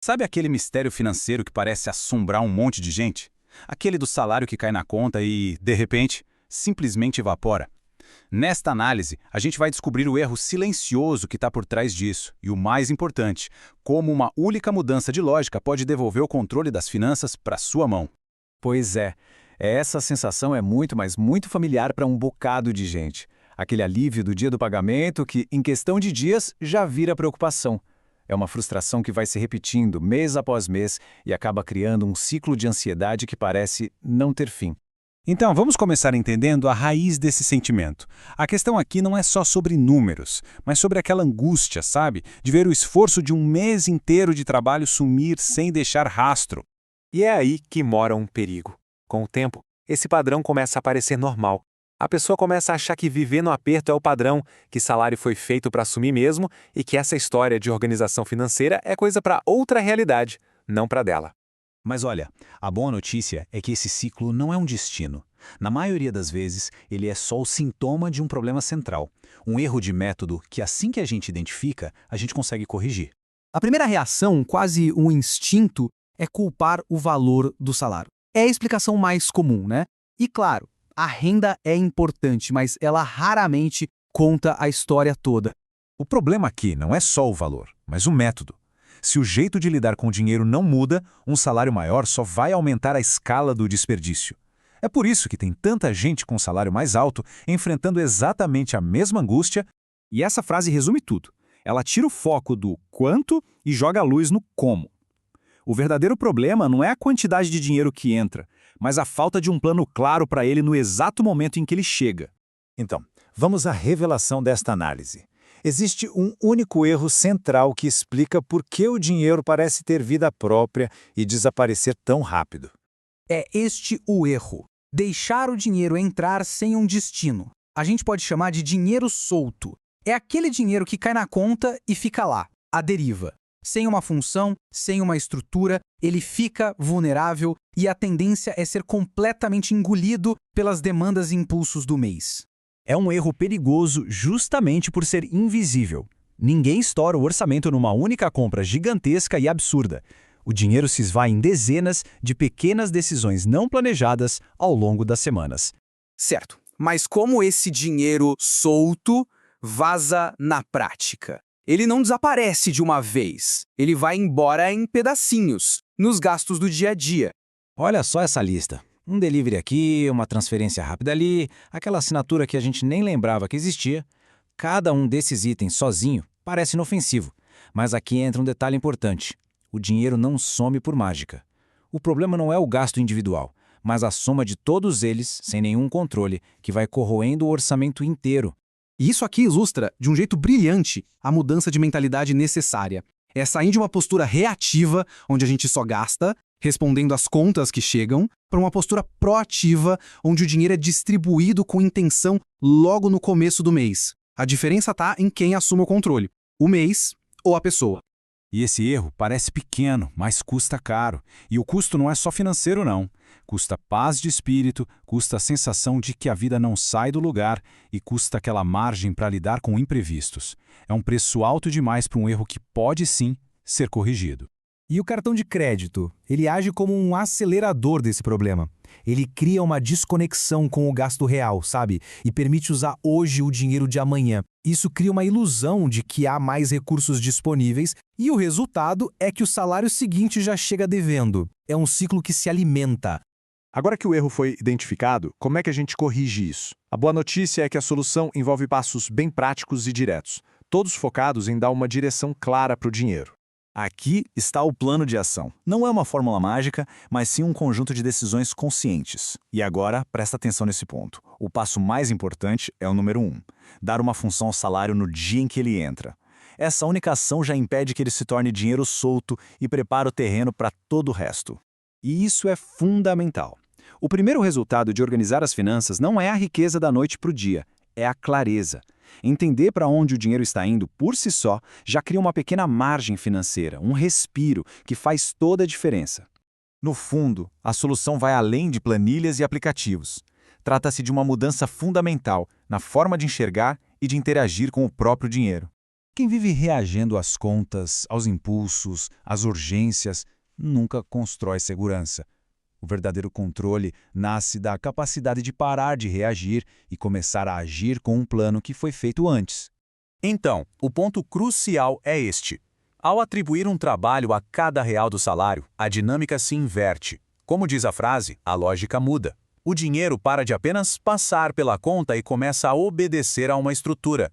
Sabe aquele mistério financeiro que parece assombrar um monte de gente? Aquele do salário que cai na conta e, de repente, simplesmente evapora. Nesta análise, a gente vai descobrir o erro silencioso que está por trás disso e, o mais importante, como uma única mudança de lógica pode devolver o controle das finanças para sua mão. Pois é, essa sensação é muito, mas muito familiar para um bocado de gente. Aquele alívio do dia do pagamento que, em questão de dias, já vira preocupação. É uma frustração que vai se repetindo mês após mês e acaba criando um ciclo de ansiedade que parece não ter fim. Então, vamos começar entendendo a raiz desse sentimento. A questão aqui não é só sobre números, mas sobre aquela angústia, sabe? De ver o esforço de um mês inteiro de trabalho sumir sem deixar rastro. E é aí que mora um perigo. Com o tempo, esse padrão começa a parecer normal. A pessoa começa a achar que viver no aperto é o padrão, que salário foi feito para sumir mesmo e que essa história de organização financeira é coisa para outra realidade, não para dela. Mas olha, a boa notícia é que esse ciclo não é um destino. Na maioria das vezes, ele é só o sintoma de um problema central, um erro de método que assim que a gente identifica, a gente consegue corrigir. A primeira reação, quase um instinto, é culpar o valor do salário. É a explicação mais comum, né? E claro, a renda é importante, mas ela raramente conta a história toda. O problema aqui não é só o valor, mas o método. Se o jeito de lidar com o dinheiro não muda, um salário maior só vai aumentar a escala do desperdício. É por isso que tem tanta gente com salário mais alto enfrentando exatamente a mesma angústia. E essa frase resume tudo. Ela tira o foco do quanto e joga a luz no como. O verdadeiro problema não é a quantidade de dinheiro que entra, mas a falta de um plano claro para ele no exato momento em que ele chega. Então, vamos à revelação desta análise. Existe um único erro central que explica por que o dinheiro parece ter vida própria e desaparecer tão rápido. É este o erro: deixar o dinheiro entrar sem um destino. A gente pode chamar de dinheiro solto. É aquele dinheiro que cai na conta e fica lá, à deriva. Sem uma função, sem uma estrutura, ele fica vulnerável e a tendência é ser completamente engolido pelas demandas e impulsos do mês. É um erro perigoso justamente por ser invisível. Ninguém estoura o orçamento numa única compra gigantesca e absurda. O dinheiro se esvai em dezenas de pequenas decisões não planejadas ao longo das semanas. Certo, mas como esse dinheiro solto vaza na prática? Ele não desaparece de uma vez. Ele vai embora em pedacinhos, nos gastos do dia a dia. Olha só essa lista. Um delivery aqui, uma transferência rápida ali, aquela assinatura que a gente nem lembrava que existia. Cada um desses itens sozinho parece inofensivo, mas aqui entra um detalhe importante. O dinheiro não some por mágica. O problema não é o gasto individual, mas a soma de todos eles, sem nenhum controle, que vai corroendo o orçamento inteiro. E isso aqui ilustra, de um jeito brilhante, a mudança de mentalidade necessária. É sair de uma postura reativa, onde a gente só gasta, respondendo às contas que chegam, para uma postura proativa, onde o dinheiro é distribuído com intenção logo no começo do mês. A diferença está em quem assume o controle, o mês ou a pessoa. E esse erro parece pequeno, mas custa caro. E o custo não é só financeiro, não. Custa paz de espírito, custa a sensação de que a vida não sai do lugar e custa aquela margem para lidar com imprevistos. É um preço alto demais para um erro que pode, sim, ser corrigido. E o cartão de crédito? Ele age como um acelerador desse problema. Ele cria uma desconexão com o gasto real, sabe? E permite usar hoje o dinheiro de amanhã. Isso cria uma ilusão de que há mais recursos disponíveis e o resultado é que o salário seguinte já chega devendo. É um ciclo que se alimenta. Agora que o erro foi identificado, como é que a gente corrige isso? A boa notícia é que a solução envolve passos bem práticos e diretos, todos focados em dar uma direção clara para o dinheiro. Aqui está o plano de ação. Não é uma fórmula mágica, mas sim um conjunto de decisões conscientes. E agora, presta atenção nesse ponto. O passo mais importante é o número 1. Dar uma função ao salário no dia em que ele entra. Essa única ação já impede que ele se torne dinheiro solto e prepara o terreno para todo o resto. E isso é fundamental. O primeiro resultado de organizar as finanças não é a riqueza da noite para o dia, é a clareza. Entender para onde o dinheiro está indo por si só já cria uma pequena margem financeira, um respiro que faz toda a diferença. No fundo, a solução vai além de planilhas e aplicativos. Trata-se de uma mudança fundamental na forma de enxergar e de interagir com o próprio dinheiro. Quem vive reagindo às contas, aos impulsos, às urgências, nunca constrói segurança. O verdadeiro controle nasce da capacidade de parar de reagir e começar a agir com um plano que foi feito antes. Então, o ponto crucial é este. Ao atribuir um trabalho a cada real do salário, a dinâmica se inverte. Como diz a frase, a lógica muda. O dinheiro para de apenas passar pela conta e começa a obedecer a uma estrutura.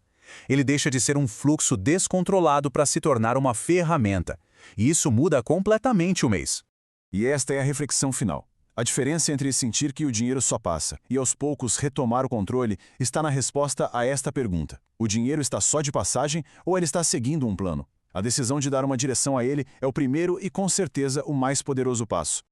Ele deixa de ser um fluxo descontrolado para se tornar uma ferramenta. E isso muda completamente o mês. E esta é a reflexão final. A diferença entre sentir que o dinheiro só passa e aos poucos retomar o controle está na resposta a esta pergunta. O dinheiro está só de passagem ou ele está seguindo um plano? A decisão de dar uma direção a ele é o primeiro e, com certeza, o mais poderoso passo.